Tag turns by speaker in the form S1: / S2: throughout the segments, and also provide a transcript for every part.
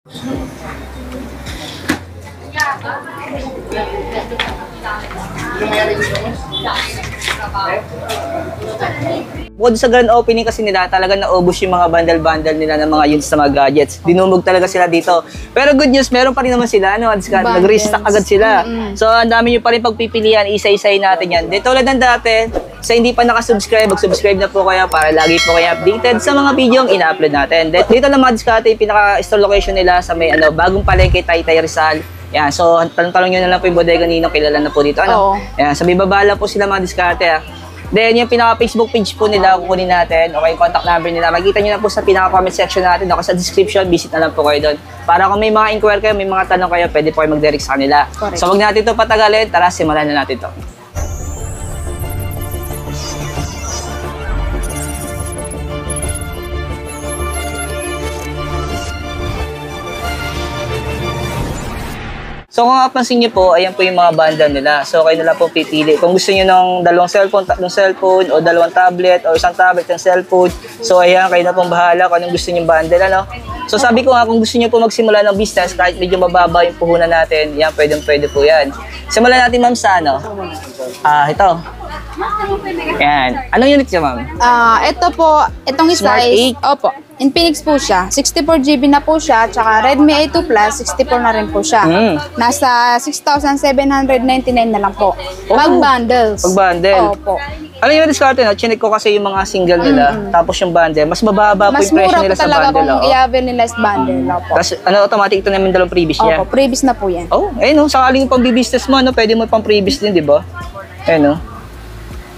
S1: Bukod sa grand opening kasi nila, talaga naubos yung mga bundle-bundle nila ng mga units na mga gadgets. Dinumog talaga sila dito. Pero good news, meron pa rin naman sila, ano, nag-restock agad sila. So, ang dami nyo pa rin pagpipilian, isa-isayin natin yan. Dito ulit ng dati, sa hindi pa nakasubscribe, mag-subscribe na po kayo para lagi po kayo updated sa mga video yung ina-upload natin. Dito na mga diskarte, yung pinaka-store location nila sa may bagong palengke, Taytay Rizal. Yan, so talong-talong nyo na lang po yung bodega Ninong, kilala na po dito. Ano? Yan, sa may baba lang po sila mga diskarte. Then, yung pinaka-Facebook page po nila, kukunin natin. Okay, contact number nila. Makikita nyo na po sa pinaka-comment section natin. Ako sa description, visit na lang po kayo doon. Para kung may mga inquiry kayo, may mga tanong kayo, pwede po kayo mag-direct sa kanila. Correct. So, wag natin ito patagalin. Tara, simulan na natin ito. So kung napansin nyo po, ayan po yung mga bundle nila. So kayo na lang po pipili. Kung gusto nyo ng dalawang cellphone, tatlong cellphone, o dalawang tablet, o isang tablet, isang cellphone. So ayan, kayo na pong bahala kung anong gusto nyo bundle, ano? So sabi ko nga, kung gusto nyo po magsimula ng business, kahit medyo mababa yung puhunan natin, yan, pwede po yan. Simulan natin, ma'am, sa ano? Ito. Yan. Anong unit siya, ma'am?
S2: Ito po, itong isa is, opo, Infinix po siya. 64GB na po siya, tsaka Redmi A2 Plus, 64 na rin po siya. Nasa 6,799 na lang po. Pag-bundles.
S1: Pag-bundle.
S2: Opo.
S1: Ano yung discount na? Chinek ko kasi yung mga single nila, tapos yung bundle. Mas mababa po yung presyo nila sa bundle. Mas mura po talaga kung i-avail nila sa bundle. Opo. Tapos ano, automatic ito namin dalawang freebies niya?
S2: Opo, freebies na po yan.
S1: Oh, ayun no, sakaling pang business mo, no, pwede mo pang freebies din, di ba? Ayun no.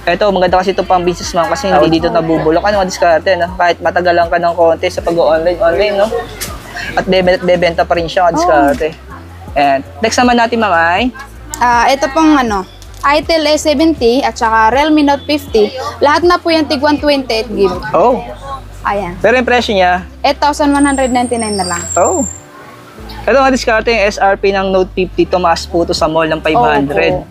S1: Eto, maganda kasi ito pang business man kasi hindi dito nabubulok. Ano, diskarte, no? Kahit matagalan ka ng konti sa pag-online, no? At bebenta pa rin siya, diskarte. And next naman natin, ma'am, ay?
S2: Ito pong ano, Itel A70 at saka Realme Note 50. Lahat na po yung tig 128GB.
S1: Oh.
S2: Ayan.
S1: Pero yung presyo niya?
S2: 8,199 na lang.
S1: Oh. Ito nga diskarte yung SRP ng Note 50, tumaas po ito sa mall ng 500. Oh,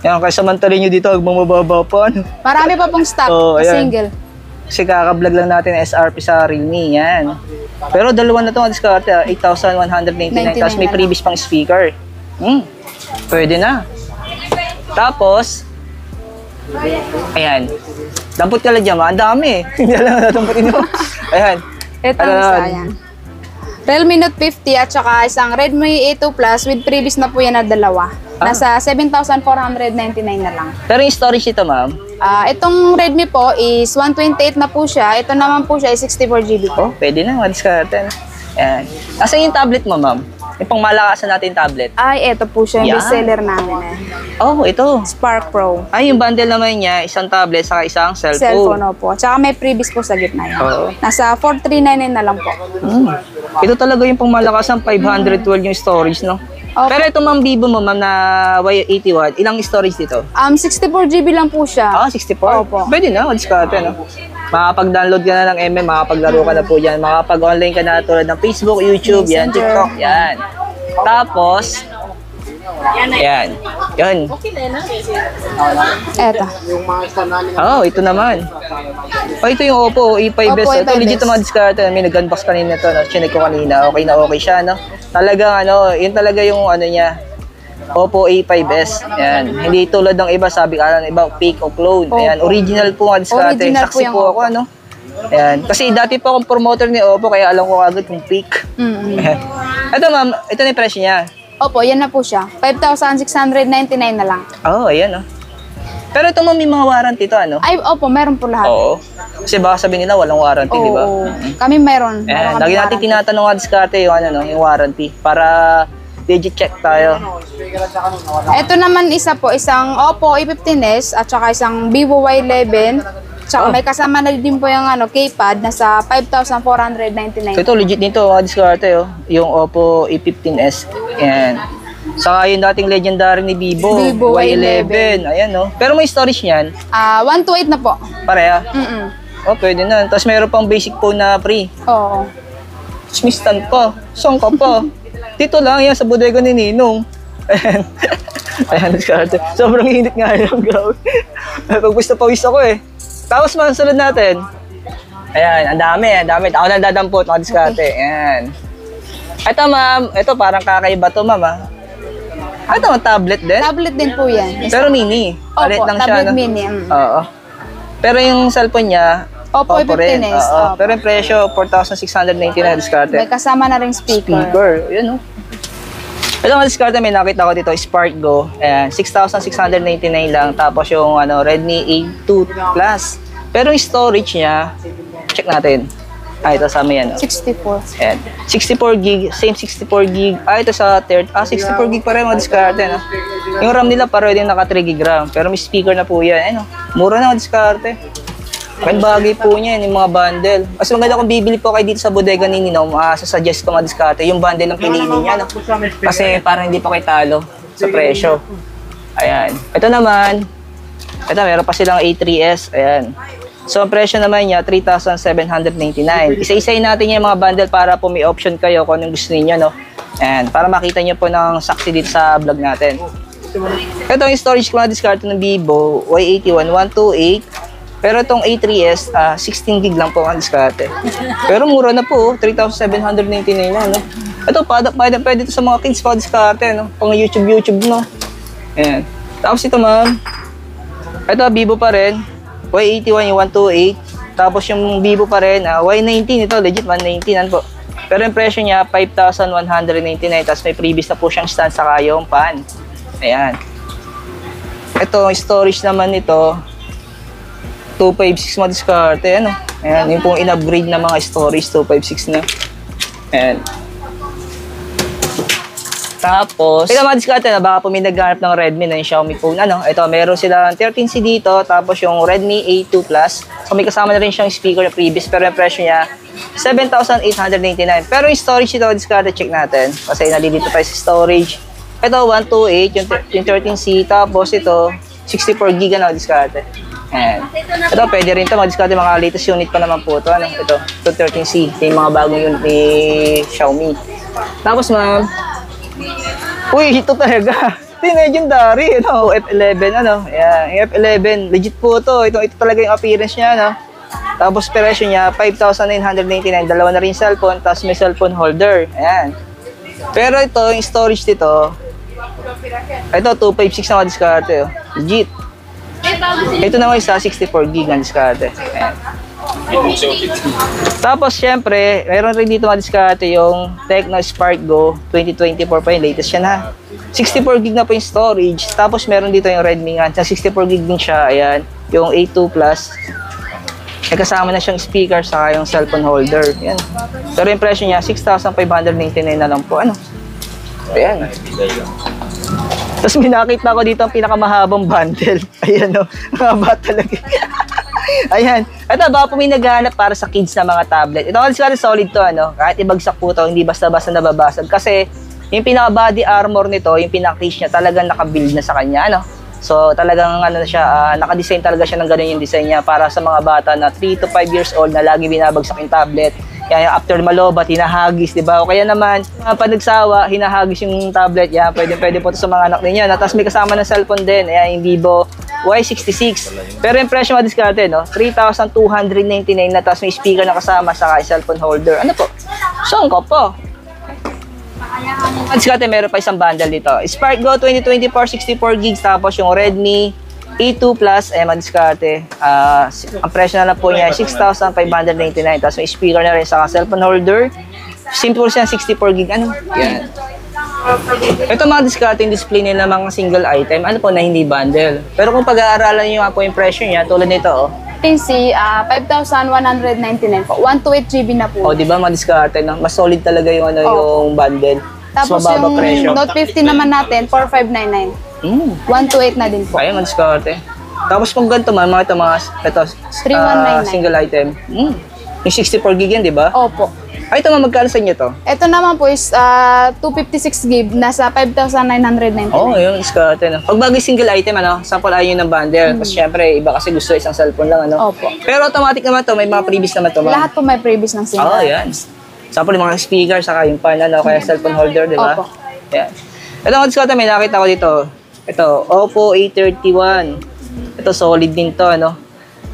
S1: yan, kaya samantalin nyo dito, magmamababa pa.
S2: Marami pa pong stock, single.
S1: Kasi kaka-vlog lang natin SRP sa Realme, yan. Pero dalawa na ito, diskarte, 8,199, tapos may previous pang speaker. Pwede na. Tapos, ayan. Dampot ka lang dyan, ang dami. Hindi lang natampotin mo. Ayan.
S2: Ito ang isa, ayan. Realme Note 50 at saka isang Redmi A2 Plus with previous na po yan na dalawa. Nasa 7,499 na lang.
S1: Pero yung storage ito, ma'am?
S2: Itong Redmi po is 128 na po siya. Ito naman po siya is 64GB.
S1: Oh, pwede na. Madiskarte. Ayan. Kasi yung tablet mo, ma'am? Yung pangmalakasan natin tablet.
S2: Ay, ito po siya yung bestseller namin.
S1: Oh, ito.
S2: Spark Pro.
S1: Ay, yung bundle naman niya, isang tablet saka isang cellphone.
S2: Cellphone, opo. Tsaka may previous po sa gitna yan. Nasa 4,399 na lang po.
S1: Ito talaga yung pangmalakasan, 512 yung storage, no? Okay. Pero ito, ma'am, Vivo mo, ma'am, na Y81, ilang storage dito?
S2: 64GB lang po siya.
S1: 64?
S2: Opo.
S1: Pwede na, madiskarte, no? Makapag-download ka na ng MM, makapaglaro ka na po dyan, makapag-online ka na tulad ng Facebook, YouTube, yan, TikTok, yan. Tapos, yan. Yan.
S2: Eto.
S1: Oh, ito naman. Oh, ito yung Oppo A5s. Ito legit mga diskarte. May nag-unbox kanina to, no? Chinek ko kanina. Okay na okay siya, no? Talagang ano, yun talaga yung ano niya. Oppo A5s. Yan. Hindi tulad ng iba, sabi ka lang, iba fake o clone. Ayan, original po mga diskarte. Saksi po ako, ano? Ayan. Kasi dati po akong promoter ni Oppo, kaya alam ko agad kung fake. Ito, ma'am, ito na yung presyo niya.
S2: Opo, yan na po siya. 5,699 na lang.
S1: Oh, ayan, oh. Pero ito, ma'am, may mga warranty to, ano?
S2: Ay, opo, meron po lahat.
S1: Oo. Kasi baka sabihin nila walang warranty, di ba?
S2: Kami meron.
S1: Ayan, lagi natin tinatanong nga diskarte yung, ano, no, yung warranty. Para legit check tayo.
S2: Ito naman isa po, isang Oppo A15s at saka isang Vivo Y11. Tsaka may kasama na din po yung ano, keypad, nasa 5,499.
S1: Ito, legit nito, mga diskarte, oh. Yung Oppo A15s. Ayan. Saka yung dating legendary ni Vivo Y11. Ayan, no. Pero may storage niyan?
S2: 128 na po.
S1: Pareha? Oh, pwede na. Tapos meron pang basic phone na free.
S2: Oo.
S1: Tapos may stand pa. Song ka pa. Dito lang yan sa bodega ni Ninong. Ayan. Ayan, diskarte. Sobrang init nga yung grabe. Pagpusta pawis ako eh. Tapos man, sunod natin. Ayan, ang dami, ang dami. Ako na dadampot, mga diskarte. Ayan. Ito ma'am, ito parang kakaiba to ma'am ah. Ito, tablet din?
S2: Tablet din po yan.
S1: Pero mini. Palit
S2: Opo,
S1: lang siya,
S2: tablet
S1: no?
S2: mini.
S1: Oo. Pero yung cellphone niya,
S2: Oppo
S1: rin.
S2: A15s.
S1: Oo.
S2: Opo.
S1: Pero yung presyo, 4,699 discarded.
S2: May kasama na rin speaker.
S1: Speaker. Yun, no? Ito mga discarded, may nakita ko dito, Spark Go. Ayan, 6,699 lang. Tapos yung Redmi A2 Plus. Pero yung storage niya, check natin. Ito sa may
S2: 64.
S1: Ayan. 64 gig, same 64 gig. Ito sa third. 64 gig pa rin mga diskarte, no? Yung RAM nila pareho din naka 3 gig RAM. Pero may speaker na po yan. Ano? Mura na mga diskarte. Ang bagay po niya yung mga bundle. Mas maganda kung bibili po kayo dito sa bodega ni Nino, sasuggest ko mga diskarte, yung bundle ng pinili niya, no? Kasi parang hindi pa kayo talo sa presyo. Ayan. Ito naman, meron pa silang A3s. Ayan. So, ang presyo naman niya, 3,799. Isa-isayin natin yung mga bundle para po may option kayo kung anong gusto niyo, no? And para makita niyo po ng saksi dito sa vlog natin. Ito yung storage ko na discard ng Vivo Y81 128. Pero itong A3s, 16 gig lang po ang discard. Pero mura na po, 3,799 na, no? Ito, pwede ito sa mga kids pa discard, no? Pang YouTube, no? Ayan. Tapos ito, ma'am. Ito, Vivo pa rin. Y81 yung 128. Tapos yung Vivo pa rin, Y19 ito, legit 119 po. Pero yung presyo niya, 5,199. Tapos may previous na po siyang stand saka yung pan. Ayan. Ito, storage naman nito, 256 mga diskarte. Ano? Ayan, yung pong in-upgrade na mga storage, 256 na. Ayan. Tapos, ito mga diskarte na baka po may naghanap ng Redmi na yung Xiaomi phone. Ito, meron silang 13C dito, tapos yung Redmi A2 Plus. So, may kasama na rin siyang speaker na previous, pero yung presyo niya, 7,899. Pero yung storage ito, diskarte, check natin. Kasi nalilito tayo sa storage. Ito, 128, yung 13C, tapos ito, 64 GB na diskarte. Ayan. Ito, pwede rin ito, mga diskarte, mga latest unit pa naman po ito. Ito 13C, yung mga bagong unit ni Xiaomi. Tapos, ma'am, uy, ito talaga. Ito yung legendary, F11, Ayan, yung F11, legit po ito. Ito talaga yung appearance niya, Tapos, presyo niya, 5,999. Dalawa na rin cellphone, tapos may cellphone holder. Ayan. Pero ito, yung storage dito, ito, 256 na diskarte, legit. Ito naman isa, 64 gig ang diskarte. Ayan. Tapos, syempre, meron rin dito madiskarte yung Tecno Spark Go 2024 pa yung latest yan, ha. 64 gig na po yung storage. Tapos, meron dito yung Redmi nga. 64 gig din siya. Ayan. Yung A2 Plus. May kasama na siyang speaker saka yung cellphone holder. Ayan. Pero yung presyo niya, 6,599 na lang po. Ayan. Tapos, may nakita ko dito ang pinakamahabang bundle. Ayan, mahaba talaga. Ayan. Ito, baka po may naghahanap para sa kids na mga tablet. Ito kasi solid to, Kahit ibagsak po to, hindi basta-basta nababasag. Kasi, yung pinaka-body armor nito, yung pinaka-case niya, talagang naka-build na sa kanya, So, talagang, naka-design talaga siya ng ganun yung design niya para sa mga bata na 3 to 5 years old na lagi binabagsak yung tablet. Yan, yung after malobat, hinahagis, di ba? O kaya naman, pag nagsawa, hinahagis yung tablet. Yan, pwede po ito sa mga anak ninyo. Tapos may kasama ng cellphone din. Ayan, yung Vivo Y66. Pero yung presyo madiskarte, 3,299 na, tapos may speaker na kasama saka cellphone holder. Ano po? Saan ka po? Madiskarte, meron pa isang bundle dito. Spark Go 2024, 64 gigs, tapos yung Redmi A2 Plus, madiskarte. Ang presyo na lang po niya, 6,599. Tapos may speaker na rin saka cellphone holder. Simple siya, 64 gig. Yan. Ito mga discarding display nila mga single item, po na hindi bundle. Pero kung pag-aaralan nyo nga po yung presyo niya, tulad nito,
S2: PC, 5,199 po. 128 GB na po.
S1: di ba mga discarding, mas solid talaga yung, yung bundle.
S2: Tapos
S1: mababa
S2: yung
S1: presyo.
S2: Note 50 naman natin, 4,599. 128 na din po.
S1: Ayun, mga discarding. Tapos kung ganito man, ito,
S2: 3,199.
S1: single item. Yung 64 gig yan, di ba?
S2: Opo.
S1: Ito nga, magkano sa inyo to?
S2: Ito naman po is 256 GB, nasa 5,999.
S1: Yun, discarte, Pag bagay single item, sample ayun ng bundle. Kasi syempre, iba kasi gusto isang cellphone lang,
S2: Opo.
S1: Pero automatic naman to, may mga previous naman to, ma'am.
S2: Lahat po may previous ng single.
S1: Yan. Sample yung mga speaker, saka yung pan, kaya cellphone holder, di ba?
S2: Opo.
S1: Yan. Ito mga discarte, may nakita ko dito. Ito, Oppo A31. Ito, solid din to,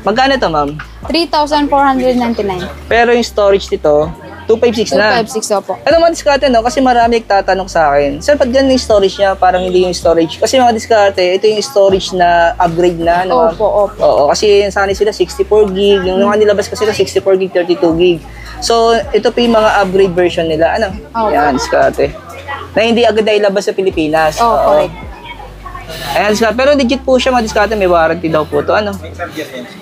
S1: Magkano to, ma'am?
S2: 3,499.
S1: Pero yung storage dito, 256 na.
S2: 256, opo.
S1: Ano mga diskarte, no? Kasi marami nagtatanong sa akin, sir, ba't ganun yung storage niya? Parang hindi yung storage. Kasi mga diskarte, ito yung storage na upgrade na. No?
S2: Opo, opo.
S1: Oo, kasi sanay sila 64 gig. Yung mga nilabas kasi ito 64 gig, 32 gig. So, ito pa yung mga upgrade version nila. Ano?
S2: Opo.
S1: Yan, diskarte. Na hindi agad na ilabas sa Pilipinas.
S2: Oh, correct.
S1: Ayan, diskarte. Pero legit po siya mga diskarte. May warranty daw po ito. Ano?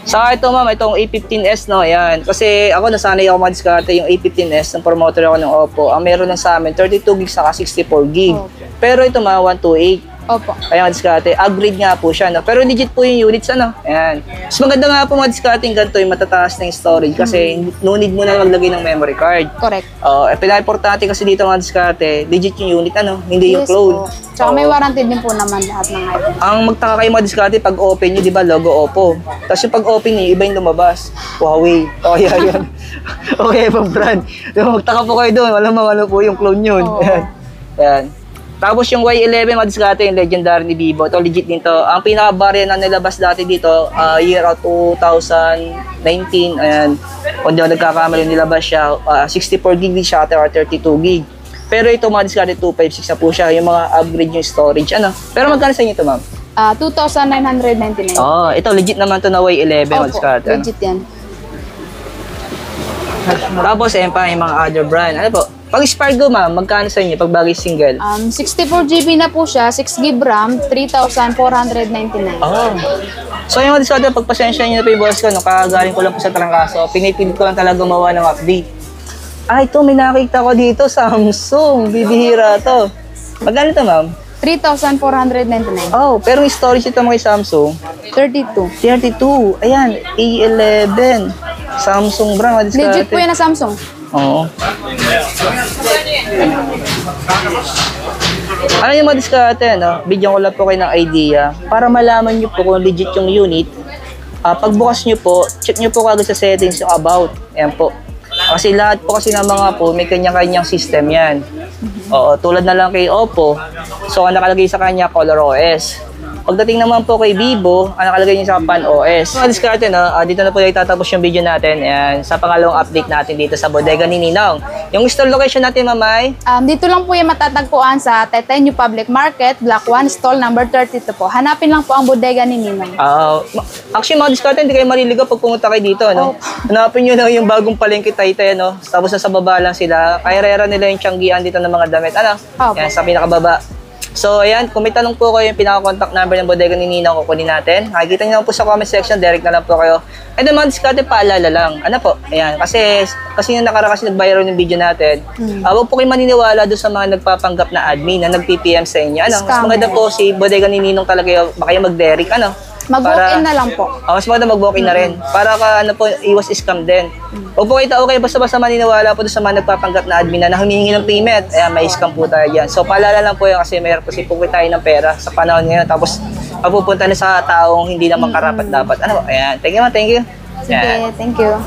S1: Saka ito ma'am, itong A15s, no? Ayan. Kasi ako nasanay ako mga diskarte yung A15s. Ng promoter ako ng Oppo. Ang meron lang sa amin, 32 gig saka 64 gig. Pero ito mga 128.
S2: Opo.
S1: Ayan, diskarte. Upgrade nga po siya, no? Pero legit po yung units, ano? Ayan. Mas maganda nga po mga diskarte yung ganito, yung matataas na yung storage. Kasi no need mo na maglagay ng memory card.
S2: Correct.
S1: Pinaka-importante kasi dito mga diskarte, legit yung unit, ano? Hindi yung
S2: Yes
S1: clone.
S2: po. Tsaka may warranty din po naman lahat ng item.
S1: Ang magtaka kayo mga diskarte, pag open nyo, di ba, logo Oppo. Tapos yung pag open nyo, iba yung lumabas. Huawei. O, kaya yan. Okay, ibang brand. Magtaka po kayo doon, walang mga ano po yung clone yun.
S2: Oo.
S1: Yan. Tapos yung Y11, mga diskarte, yung legendary ni Vivo. Ito, legit din to. Ang pinaka-barya na nilabas dati dito, year out 2019. Ayan. Kung di ako nagkakamali, nilabas siya. 64 gig din siya or 32 gig. Pero ito, mga diskarte, 256 na po siya. Yung mga upgrade yung storage. Ano? Pero magkano sa inyo ito, ma'am?
S2: 2,999.
S1: Oh, ito, legit naman to na Y11, mga
S2: Opo,
S1: diskarte. Ano?
S2: legit yan.
S1: Tapos, ayan pa, yung mga other brand. Ano po? Pag Spargo, ma'am, magkano sa inyo pag bagay single?
S2: 64 GB na po siya, 6 GB RAM, 3,499.
S1: Oh. So yung mga diskarte, pagpasensya nyo na po yung boss ko, no, kakagaling ko lang po sa trangkaso, pinipilit ko lang talaga gumawa ng update. Ito, may nakita ko dito, Samsung, bibihira to. Magkano to, ma'am?
S2: 3,499.
S1: Oh, pero yung storage ito mga Samsung,
S2: 32.
S1: 32. Ayan, A11. Samsung brand, mga diskarte.
S2: Legit po yan na Samsung.
S1: Oo. Ano yung mga diskarte, no? Bigyan ko lang po kayo ng idea para malaman nyo po kung legit yung unit. Pagbukas nyo po, check nyo po kagad sa settings yung about. Ayan po. Kasi lahat po kasi ng mga po, may kanya-kanyang system yan. Oo, tulad na lang kay Oppo. So, ang nakalagay sa kanya, Color OS. Pagdating naman po kay Vivo, ang nakalagay niya sa Pan OS. Mga diskarte, no? Dito na po itatapos yung video natin. And sa pangalawang update natin dito sa bodega ni Ninong. Yung store location natin, Mamay?
S2: Dito lang po yung matatagpuan sa Tetenyo Public Market, Block 1, stall number 32 po. Hanapin lang po ang bodega ni Ninong.
S1: Actually, mga diskarte, hindi kayo maliligaw pag pumunta kayo dito, no? Hanapin nyo lang yung bagong palengke Taytay, no? Tapos nasa baba lang sila. Kairera nila yung tiyanggian dito ng mga damit. Ano? Yan, sa pinakababa. So, ayan, kung may tanong po kayo, yung pinaka-contact number ng bodega ni Ninong, kukunin natin. Nakikita niyo lang po sa comment section, direct na lang po kayo. And then, mga diskarte, paalala lang. Ano po? Ayan, kasi yung kasi nag-viral yung video natin. Huwag po kayo maniniwala doon sa mga nagpapanggap na admin na nag-PPM sa inyo. Ano? Mas maganda po si bodega ni Ninong talaga, baka yung mag-direct, ano?
S2: Mag-walk-in na lang po.
S1: Mas maganda mag-walk-in na rin. Para ka, ano po, iwas scam din. Huwag po kayo basta-basta maniniwala po doon sa mga nagpapanggap na admin na humihingi ng payment. Ayan, may scam po tayo dyan. So, paalala lang po yun kasi mayroon po sipukin tayo ng pera sa panahon ngayon. Tapos, mapupunta na sa taong hindi naman karapat-dapat. Ano po? Ayan. Thank you, ma. Thank you.
S2: Sige, thank you.